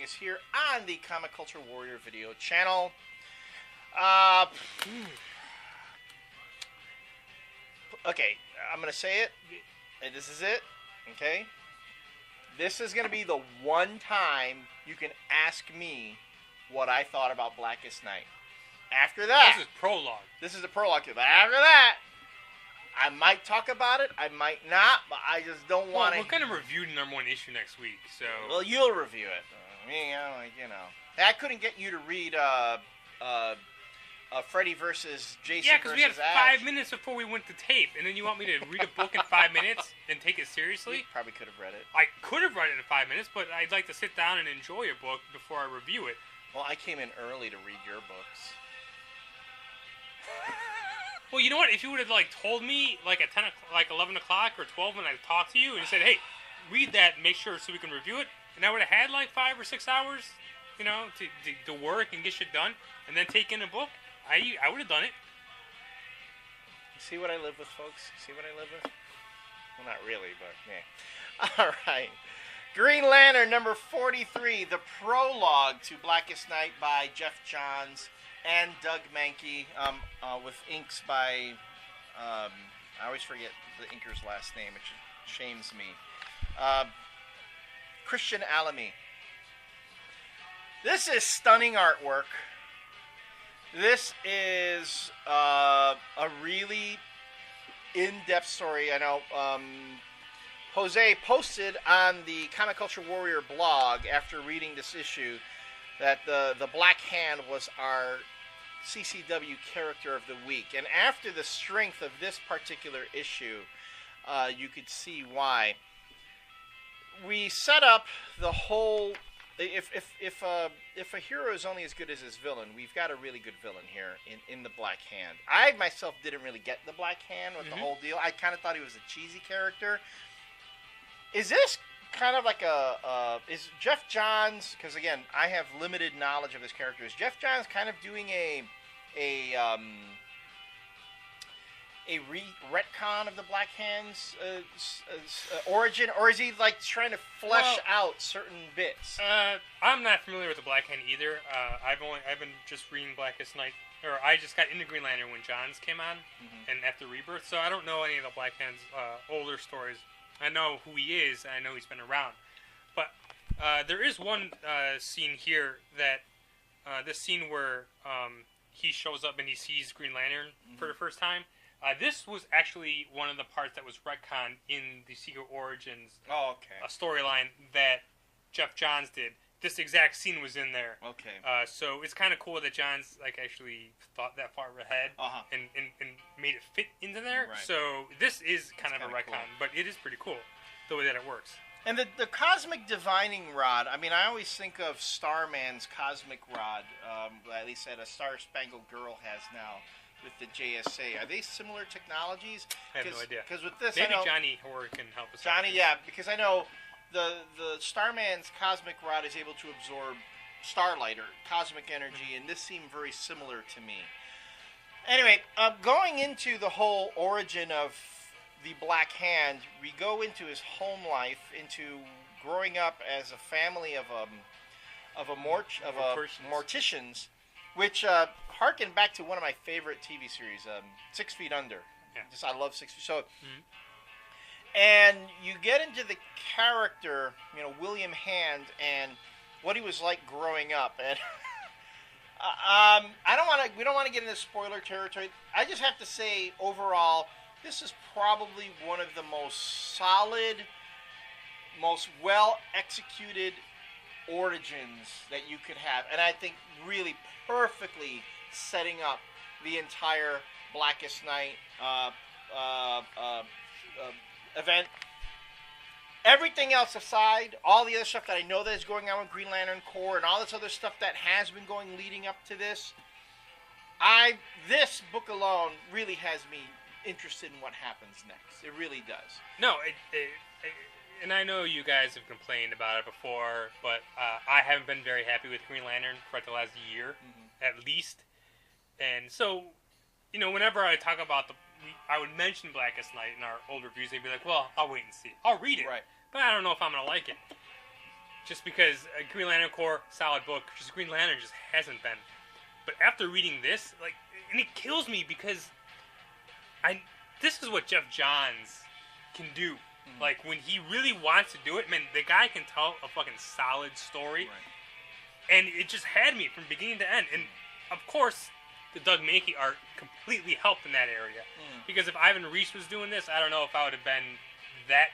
us here on the Comic Culture Warrior video channel. Okay, I'm going to say it, and this is it, okay? This is going to be the one time you can ask me what I thought about Blackest Night. After that... This is Prologue. This is the Prologue. But after that, I might talk about it, I might not, but I just don't want to... We're going to review the #1 issue next week, so... Well, you'll review it. I couldn't get you to read Freddy versus Jason. Yeah, because we had Ash. 5 minutes before we went to tape, and then you want me to read a book in 5 minutes and take it seriously? You probably could have read it. I could have read it in 5 minutes, but I'd like to sit down and enjoy a book before I review it. Well, I came in early to read your books. Well, you know what? If you would have told me at 11 o'clock or 12 when I talked to you and you said, "Hey, read that, and make sure so we can review it," and I would have had 5 or 6 hours, to work and get shit done, and then take in a book, I would have done it. You see what I live with, folks? See what I live with? Well, not really, but yeah. All right. Green Lantern number 43, the prologue to Blackest Night by Jeff Johns and Doug Mahnke, with inks by, I always forget the inker's last name, which shames me, Christian Alamy. This is stunning artwork. This is a really in-depth story. I know Jose posted on the Comic Culture Warrior blog after reading this issue that the Black Hand was our CCW character of the week. And after the strength of this particular issue, you could see why. We set up the whole... If a hero is only as good as his villain, we've got a really good villain here in the Black Hand. I myself didn't really get the Black Hand with the whole deal. I kind of thought he was a cheesy character. Is this kind of like is Jeff Johns, because again, I have limited knowledge of his character, is Jeff Johns kind of doing a retcon of the Black Hand's origin, or is he trying to flesh out certain bits? I'm not familiar with the Black Hand either. I've been just reading Blackest Night, or I just got into Green Lantern when Johns came on, and after Rebirth, so I don't know any of the Black Hand's older stories. I know who he is, and I know he's been around, but there is one scene here that this scene where he shows up and he sees Green Lantern for the first time. This was actually one of the parts that was retconned in the Secret Origins storyline that Jeff Johns did. This exact scene was in there. Okay. So it's kind of cool that Johns actually thought that far ahead and made it fit into there. Right. So this is kind of a retcon, cool. But it is pretty cool the way that it works. And the Cosmic Divining Rod, I mean, I always think of Starman's Cosmic Rod, at least that a Star Spangled Girl has now with the JSA. Are they similar technologies? I have no idea. Because with this, maybe I know, Johnny Horror can help us. Johnny, yeah, because I know the Starman's Cosmic Rod is able to absorb starlight or cosmic energy, and this seemed very similar to me. Anyway, going into the whole origin of the Black Hand, we go into his home life, into growing up as a family of morticians, which harken back to one of my favorite TV series, 6 Feet Under. Yeah. I love 6 Feet. So, and you get into the character, William Hand, and what he was like growing up. And we don't want to get into spoiler territory. I just have to say, overall, this is probably one of the most solid, most well-executed origins that you could have. And I think really perfectly setting up the entire Blackest Night event. Everything else aside, all the other stuff that I know that is going on with Green Lantern Corps and all this other stuff that has been going leading up to this, this book alone really has me interested in what happens next. It really does. No, and I know you guys have complained about it before, but I haven't been very happy with Green Lantern for the last year, at least. And so, whenever I talk about I would mention Blackest Night in our old reviews, they'd be like, well, I'll wait and see. I'll read it, but I don't know if I'm going to like it. just because Green Lantern Corps, solid book. Just Green Lantern just hasn't been. But after reading this, like, and it kills me because this is what Jeff Johns can do. Mm-hmm. Like, when he really wants to do it, man, the guy can tell a fucking solid story. Right. And it just had me from beginning to end. And, of course, the Doug Mankey art completely helped in that area. Mm. Because if Ivan Reis was doing this, I don't know if I would have been that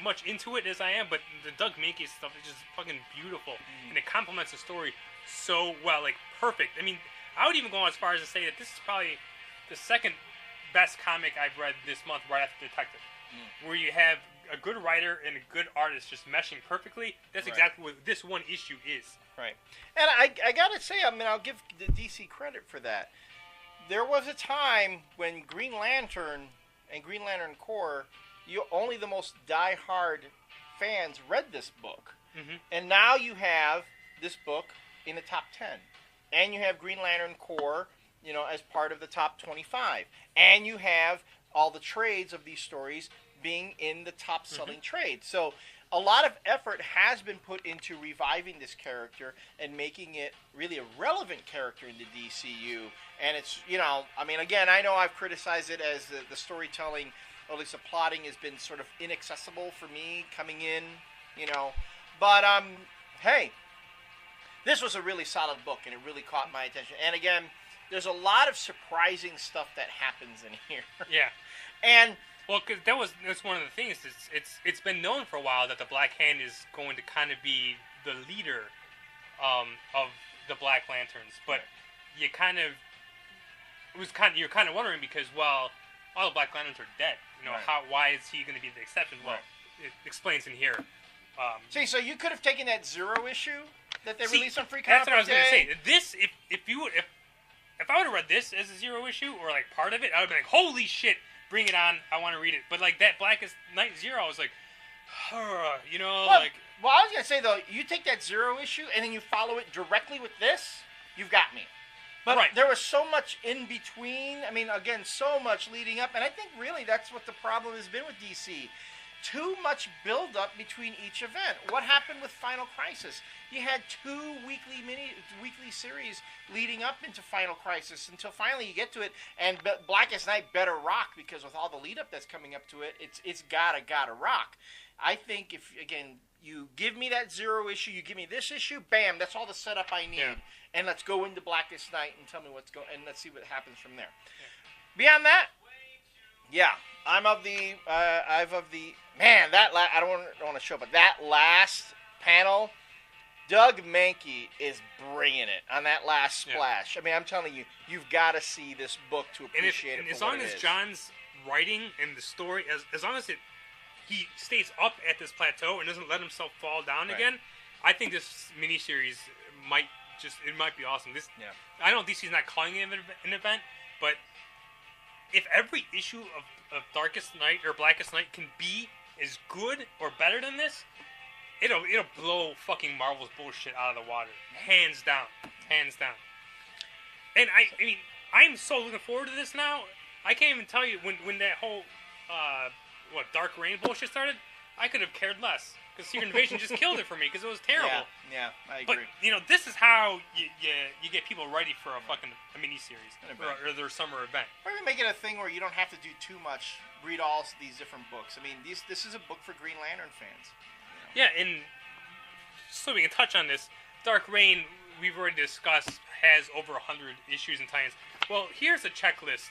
much into it as I am. But the Doug Mankey stuff is just fucking beautiful. Mm. And it complements the story so well. Like, perfect. I mean, I would even go as far as to say that this is probably the second best comic I've read this month, right after Detective. Where you have a good writer and a good artist just meshing perfectly. That's exactly what this one issue is. Right. And I gotta say, I mean, I'll give the DC credit for that. There was a time when Green Lantern and Green Lantern Corps, only the most die-hard fans read this book. Mm-hmm. And now you have this book in the top 10. And you have Green Lantern Corps, as part of the top 25. And you have all the trades of these stories being in the top selling trades. So a lot of effort has been put into reviving this character and making it really a relevant character in the DCU. And it's, I mean, again, I know I've criticized it as the storytelling, or at least the plotting, has been sort of inaccessible for me coming in, But, hey, this was a really solid book, and it really caught my attention. And again, there's a lot of surprising stuff that happens in here. Yeah. And well, because that's one of the things. It's been known for a while that the Black Hand is going to kind of be the leader of the Black Lanterns, but you're kind of wondering because all the Black Lanterns are dead. Why is he going to be the exception? Well, it explains in here. So you could have taken that Zero issue that they released on Free Comic Book Day. That's what I was going to say. This, if I would have read this as a Zero issue or like part of it, I would have been like, holy shit. Bring it on! I want to read it. But like that Blackest Night Zero, I was like, Well, I was gonna say though, you take that Zero issue and then you follow it directly with this, you've got me. But there was so much in between. I mean, again, so much leading up, and I think really that's what the problem has been with DC. Too much build-up between each event. What happened with Final Crisis? You had 2 weekly series leading up into Final Crisis until finally you get to it, and Blackest Night better rock because with all the lead-up that's coming up to it, it's gotta rock. I think if, again, you give me that Zero issue, you give me this issue, bam, that's all the setup I need. Yeah. And let's go into Blackest Night and tell me and let's see what happens from there. Yeah. Beyond that, I'm of the man. I don't want to show, but that last panel, Doug Mankey is bringing it on that last splash. Yeah. I mean, I'm telling you, you've got to see this book to appreciate it. As long as John's writing and the story, as long as he stays up at this plateau and doesn't let himself fall down again, I think this miniseries might be awesome. I know DC's not calling it an event, but if every issue of Darkest Night or Blackest Night can be as good or better than this, it'll blow fucking Marvel's bullshit out of the water. Hands down. And I mean, I'm so looking forward to this now. I can't even tell you when that whole Dark Reign bullshit started, I could have cared less. Because Secret Invasion just killed it for me because it was terrible. Yeah, I agree. But, this is how you get people ready for a miniseries or their summer event. Or even make it a thing where you don't have to do too much, read all these different books. I mean, this is a book for Green Lantern fans. Yeah, and so we can touch on this. Dark Reign, we've already discussed, has over 100 issues and tie-ins. Well, here's a checklist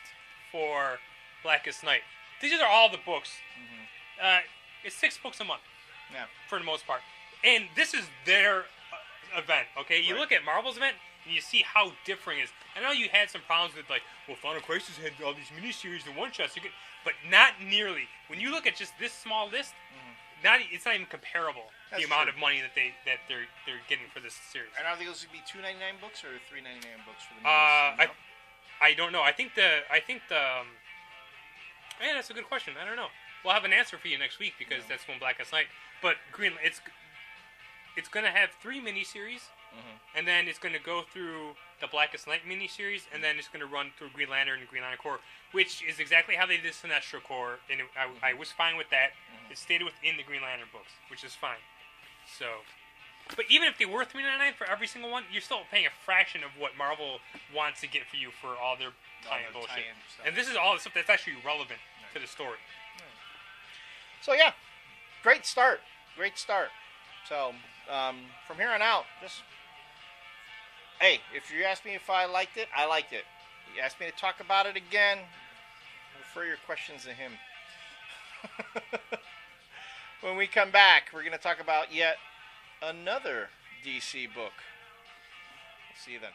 for Blackest Night. These are all the books. Mm-hmm. It's 6 books a month. Yeah, for the most part. And this is their event, okay? You look at Marvel's event, and you see how different it is. I know you had some problems with, Final Crisis had all these miniseries and one-shots, but not nearly. When you look at just this small list, it's not even comparable. That's the amount of money that they're getting for this series. And are those going to be $2.99 books or $3.99 books for the miniseries? I don't know. I think the yeah, that's a good question. I don't know. We'll have an answer for you next week because that's when Blackest Night. But it's going to have 3 miniseries, and then it's going to go through the Blackest Night miniseries, and then it's going to run through Green Lantern and Green Lantern Corps, which is exactly how they did Sinestro Corps, and I was fine with that. It stayed within the Green Lantern books, which is fine. So, but even if they were $3.99 for every single one, you're still paying a fraction of what Marvel wants to get for you for all their tie-in bullshit. And this is all the stuff that's actually relevant to the story. So yeah, great start. So from here on out, just hey, if you ask me if I liked it, I liked it. You ask me to talk about it again, refer your questions to him. When we come back, we're going to talk about yet another DC book. See you then.